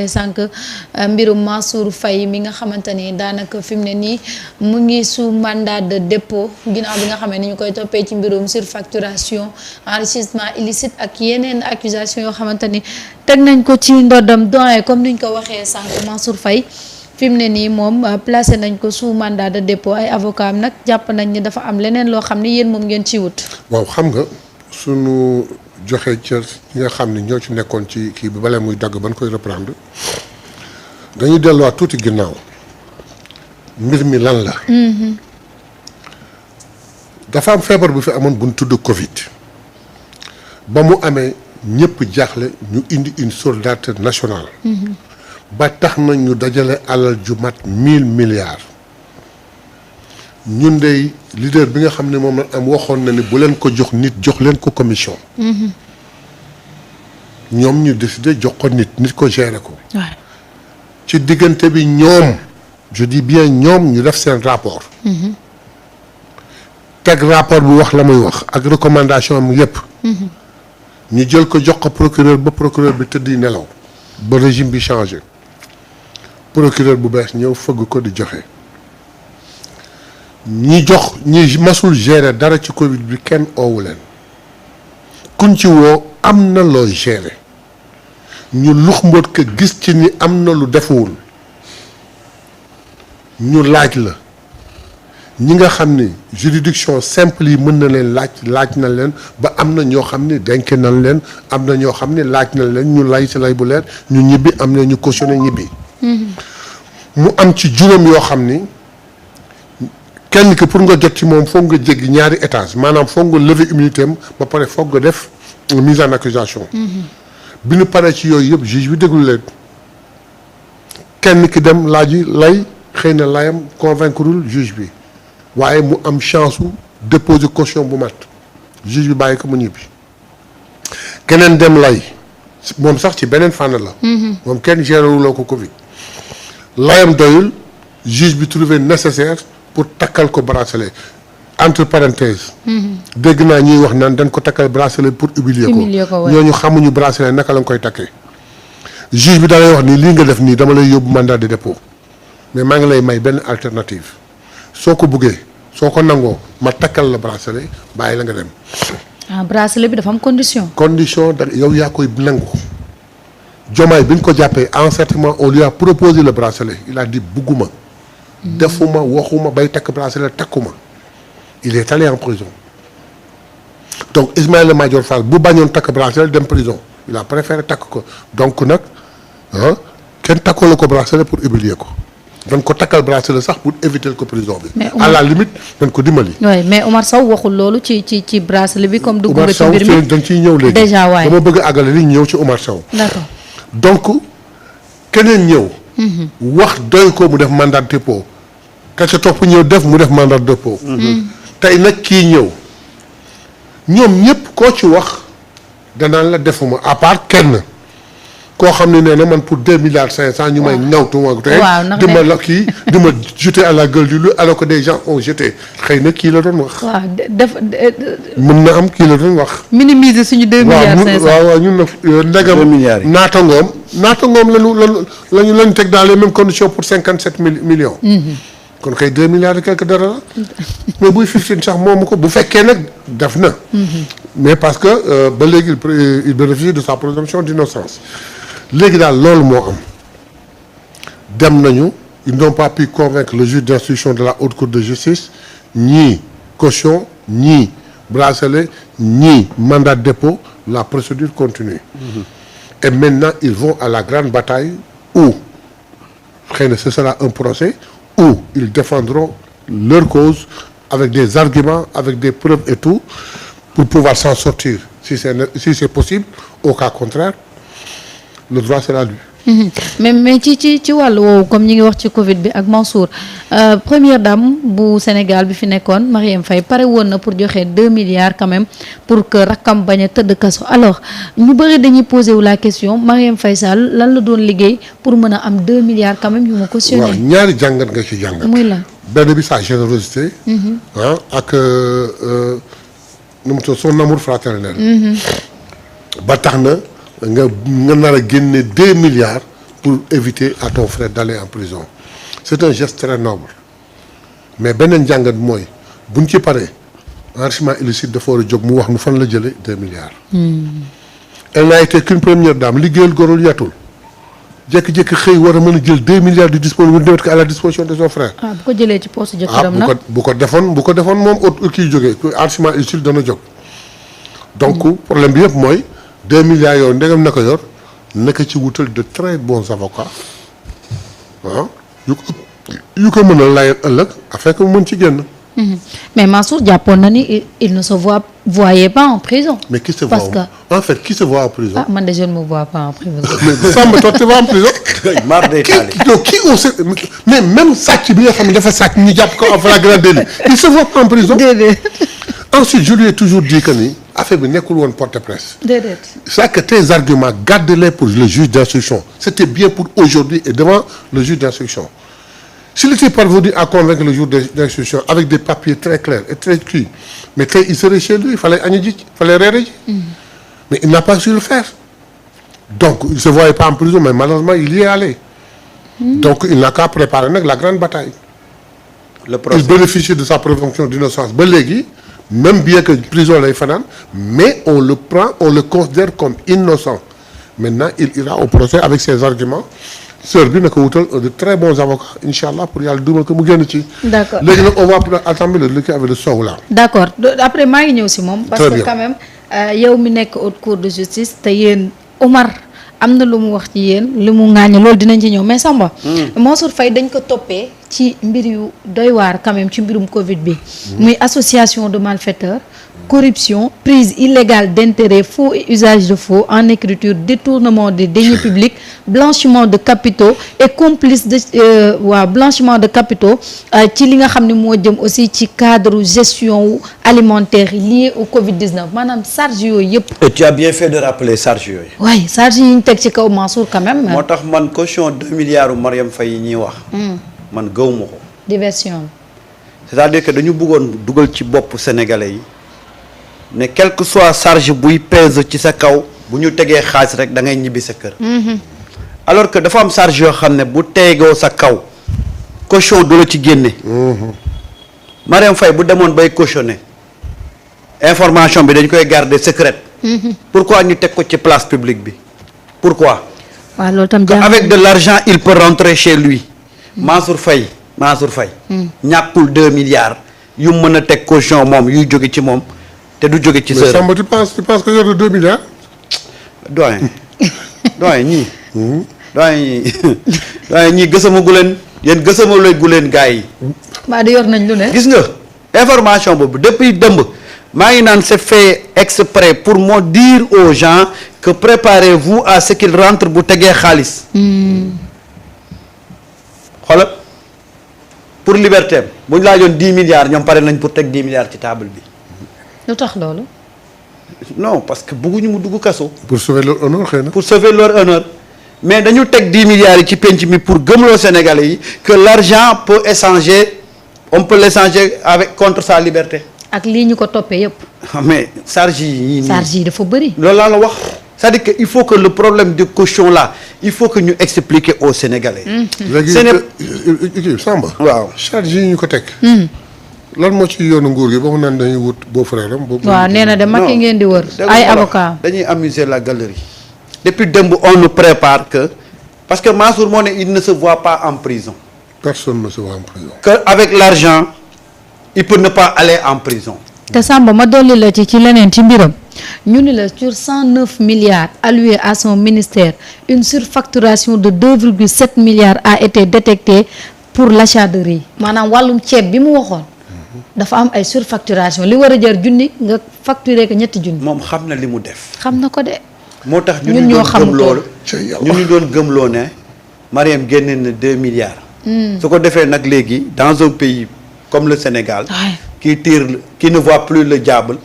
sànq mbirum Mansour Faye mi nga xamante ni daanaka fi mu ne nii mu ngi sous mandat de dépôt ginnaaw bi nga xamee ni ñu koy toppee ci mbirum surfacturation enrichissement illicite ak yeneen accusation yoo xamante ni teg nañ ko ci ndoddam doyen comme ni ñu ko waxee sànq Mansour Faye fi mu ne nii moom placé nañ ko sous mandat de dépôt ay avocat am nag jàpp nañ ni dafa am leneen loo xam ni yéen moom ngeen ciy wut. waaw xam nga sunu joxe cër ñi nga xam ne ñoo ci nekkoon ci kii bi bale muy dagg ban koy reprendre dañuy delluwaat tuuti ginnaaw mbir mi lan la. dafa am feebar bu fi amoon bu ñu tudd Covid ba mu amee ñëpp jaaxle ñu indi une solidarité nationale. ba tax na ñu dajale alal ju mat 1000 milliards. ñun dey leader bi nga xam ne moom la am waxoon na ni bu leen ko jox nit jox leen ko commission. ñoom ñu décidé jox ko nit ko gérer ko. ci diggante bi ñoom je dis bien ñoom ñu def seen rapport. teg rapport bi wax la muy wax ak recommandation am yépp. ñu jël ko jox ko procureur ba procureur bi tëddi nelaw. ba régime bi changé procureur bu bees ñëw fëgg ko di joxe. ñi masul gérer dara ci Covid bi kenn oowu leen kuñ ci woo am na looy gérer ñu lux mboot ko gis ci ni am na lu defuwul ñu laaj la ñi nga xam ni juridiction simple yi mën na leen laaj na leen ba am na ñoo xam ni denc nañ leen am na ñoo xam ni laaj na leen ñu lay ci lay bu leer ñu ñibbi am na ñu cautionné ñibbi. mu am ci juróom yoo xam ni. kenn ki pour nga jot ci moom foog nga jéggi ñaari étage maanaam foog nga lever immunité am ba pare foog nga def mise en accusation bi ñu paree ci yooyu yëpp juge bi déglu leen kenn ki dem laaji lay xëy na layam convaincreul juge bi waaye mu am chance u déposer caution bu mat juge bi bàyyi ko mu ñibbi keneen dem lay moom sax ci beneen fànn la moom kenn gérewuloo ko Covid layam doyul juge bi trouvé nécessaire pour takkal ko bracelet entre parenthèses. dégg naa ñuy wax naan dañ ko takkal bracelet pour humilier ko ñooñu xamuñu bracelet naka lañ koy takkee. juge bi da lay wax ni lii nga def nii dama lay yóbbu mandat de dépôt mais maa ngi lay may benn alternative soo ko buggee soo ko nangoo ma takkal la bracelet bàyyi la nga dem. bracelet bi dafa am condition. condition da yow yaa koy nangu. Diomaye bi ñu ko jàppee en certain moment on lui a proposé le bracelet il a dit bugguma. defuma waxuma bay takk bracelet takkuma il est allé en prison donc Ismaïla Madior Fall bu bañoon takk bracelet dem prison il a préféré takk ko donc nag kenn takkoo la ko bracelet pour humilier ko dañ ko takkal bracelet sax pour éviter ko prison bi. à la limite dañ ko dimbali. oui mais Omar Sow waxul loolu ci bracelet bi comme. dugg nga ci mbir mi Omar Sow dañ ciy ñëw léegi. déjà waay dama bëgg a àggale li ñëw ci Omar Sow. d'accord donc keneen ñëw. wax doy ko mu def mandat de dépôt ka ca topp ñëw def mu def mandat de dépôt tey nag kii ñëw ñoom ñëpp koo ci wax danaan la defuma à part kenn koo xam ne nee na man pour 2 milliards 500 ñu may ñawtuma tey di ma la kii di ma jeter à la gueule du loup alors que des gens ont jeté xëy na kii la doon wax. waaw def mën na am kii la doon wax. minimiser suñu 2 milliards 500 waaw ñun nag ndegam naataangoom lañu teg dans les mêmes conditions pour 57 millions. kon kay 2 milliards et quelque dara la. mais buy 15 sax moomu ko bu fekkee nag def na. mais parce que ba léegi il bénéficie de sa présomption d'innocence léegi daal loolu moo am dem nañu ils n'ont pas pu convaincre le juge d'instruction de la haute cour de justice ñii caution ñii bracelet ñii mandat de dépôt la procédure continue. Et maintenant ils vont à la grande bataille où xëy na ce sera un procès où ils défendront leur cause avec des arguments avec des preuves et tout pour pouvoir s'en sortir si c'est possible au cas contraire le droit sera lu. mais ci wàllu woowu comme ñi ngi wax ci Covid bi ak Mansour première dame bu Sénégal bi fi nekkoon Marième Faye pare woon na pour joxe 2 milliards quand même pour que rakkam bañ a tëdd kaso alors ñu bëri dañuy poser wu la question Marième Faye Sall lan la doon liggéey pour mën a am 2 milliards quand même yu ma cautionné. waaw ñaari jàngat nga ci jàngat. muy la benn bi sa générosité. ak nu mu tudd son amour fraternel. ba tax na nga nar a génne 2 milliards pour éviter à ton frère d'aller en prison c'est un geste très noble mais beneen jàngat mooy buñ ci paree enrichissement illicite dafa war a jóg mu wax nu fan la jëlee 2 milliards. Elle n'a été qu'une première dame liggéeyal gorul yatul jékki-jékki xëy war a mën a jël 2 milliards du disponible mu ko à la disposition de son frère. bu ko jëlee ci poste jëkkëram nag bu ko defoon moom ut kii jógee enrichissement illicite dana jóg. donc problème bi yëpp mooy 2 milliards yooyu ndegam na ko yor naka ci wutal de très bons avocats yu ko mën a layal ëllëg afin que mu mën ci génn. mais Mansour jàppoon na ni il ne se voyait pas en prison. mais qui se voit en fait qui se voit en prison. man de je ne me vois pas en prison. mais Samba toi tu vas en prison. mais même sàcc bi nga xam ne dafa sàcc ñu jàpp ko en flagrant délit il se voit pas en prison. déedéet. ensuite je lui ai toujours dit que ni affaire bi nekkul woon porte-presse. déedéet. c'est que tes arguments garde-les pour le juge d'instruction c'était bien pour aujourd'hui et devant le juge d'instruction. S'il était parvenu à convaincre le juge d'instruction avec des papiers très clairs et très cuits mais tey il serait chez lui il fallait añi ji il fallait reere ji. mais il n'a pas su le faire. donc il se voyait pas en prison mais malheureusement il y est allé. donc il n'a qu'à préparer nag la grande bataille. le procès. Il bénéficie de sa présomption d'innocence ba léegi même bien que prison lay fanaan mais on le considère comme innocent maintenant il ira au procès avec ses arguments. sœur bi na ko wutal de très bons avocats incha allah pour yàlla dugal ko mu génn ci. d'accord léegi nag on va attendre le kii avec le sow là. d'accord après maa ngi ñëw si moom. parce Très que bien. quand même yow mi nekk haute cour de justice te yéen Omar am na lu mu wax ci yéen lu mu ŋaañe loolu dinañ ci ñëw mais Samba. Mansour Faye dañ ko toppee ci mbir yu doy waar quand même ci mbirum Covid bi. muy association de malfaiteurs. corruption, prise illégale d'intérêts, faux et usage de faux en écriture, détournement des deniers publics, blanchiment de capitaux et complice de blanchiment de capitaux ci li nga xam ne moo jëm aussi ci cadre gestion alimentaire lié au Covid-19 maanaam charge yooyu yëpp. Et tu as bien fait de rappeler charge yooyu. waaye charge yi ñu teg ci kaw Mansour quand même. moo tax man caution 2 milliards u Marième Faye yi ñuy wax. man gëwuma ko. diversion. c'est-à-dire que dañu bëggoon dugal ci bopp sénégalais yi. ne quelle que soit charge buy pèse ci sa kaw bu ñu tegee xaalis rek da ngay ñibbi sa kër. alors que dafa am charge yoo xam ne bu teegoo sa kaw caution du la ci génne. Marième Faye bu demoon bay cautionné information bi dañ koy garder secrète. pourquoi ñu teg ko ci place publique bi pourquoi. waaw loolu tam avec de l'argent il peut rentrer chez lui. Mansour Faye ñàkkul 2 milliards yu mën a teg caution moom yuy jóge ci moom. te du jóge ci sër. mais Samba tu penses que yor na 2 milliards. doyen ñii. doyen ñii gësamagu leen yéen gësamagu leen gars yi. maa di yor nañ lu ne. gis nga information boobu depuis dëmb maa ngi naan c'est fait exprès pour moo dire aux gens que préparez-vous à ce qu'ils rentrent bu tegee xaalis. xoolal pour liberté am bu ñu laajoon 10 milliards ñoom pare nañ pour teg 10 milliards ci table bi. lu tax loolu. non parce que bëgguñu mu dugg kaso. pour sauver leur honneur xëy na. pour sauver leur honneur mais dañu teg 10 milliards yi ci penc mi pour gëmloo Sénégalais yi que l'argent peut échanger on peut l'échanger avec contre sa liberté. ak lii ñu ko toppee yëpp. mais charge yi. charge yi dafa bëri. loolu laa la wax c'est-à-dire que il faut que le problème de caution là il faut que ñu expliquer aux Sénégalais. léegi Samba. waaw charge yi ñu ko teg. lan moo ci yoonu nguur gi ba mu naan dañuy wut beau frère am. waaw nee na de Macky ngeen di wër. ay avocat dañuy amuser la galerie. depuis démb on nous prépare que parce que Mansour moo ne il ne se voit pas en prison. personne ne se voit en prison. que avec l'argent il peut ne pas aller en prison. te Samba ma dolli la ci leneen ci mbiram ñu ni la sur 109 milliards alloués à son ministère une surfacturation de 2,7 milliards a été détectée pour l'achat de riz. maanaam wàllum ceeb bi mu waxoon. dafa am ay surfacturation li war a jar junni nga facturé ko ñetti junni. moom xam na li mu def. xam na ko de. moo tax ñun ñoo xamul loolu ñu doon gëmloo ne Marième génne na 2 milliards. su ko defee nag léegi dans un pays comme le Sénégal. qui ne voit plus le diable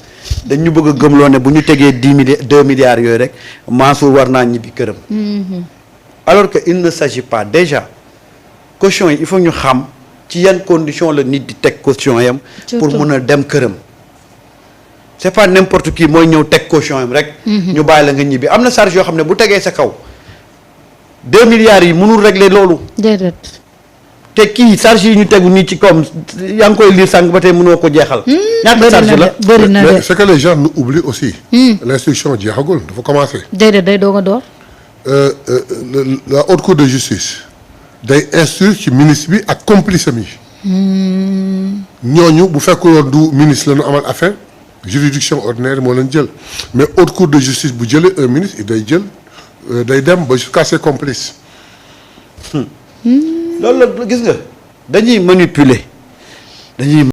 dañu bëgg a gëmloo ne bu ñu tegee 2 milliards yooyu rek Mansour war naa ñibbi këram. alors que il ne s'agit pas déjà caution yi il faut ñu xam. ci yan condition la nit di teg caution yam pour mun a dem këram c'est pas n'importe qui mooy ñëw teg caution yam rek ñu bàyyi la nga ñibbi am na charge yoo xam ne bu tegee sa kaw 2 milliards yi mënul régler loolu. déedéet. te kii charge yi ñu tegu nii ci koom yaa ngi koy lire sànq ba tey mënoo ko jeexal. ñaata charge la bëri na de mais c'est que les gens nous oublient aussi. l'instruction jeexagul dafa commencer. déedéet day doog a door. La haute cour de justice day instruire ci ministre bi ak complice am yi. ñooñu bu fekkuloon du ministre la ñu amal affaire juridiction ordinaire moo leen jël mais haute cour de justice bu jëlee un ministre day jël day dem ba jusqu'à ses complices. loolu la gis nga dañuy manipuler dañuy.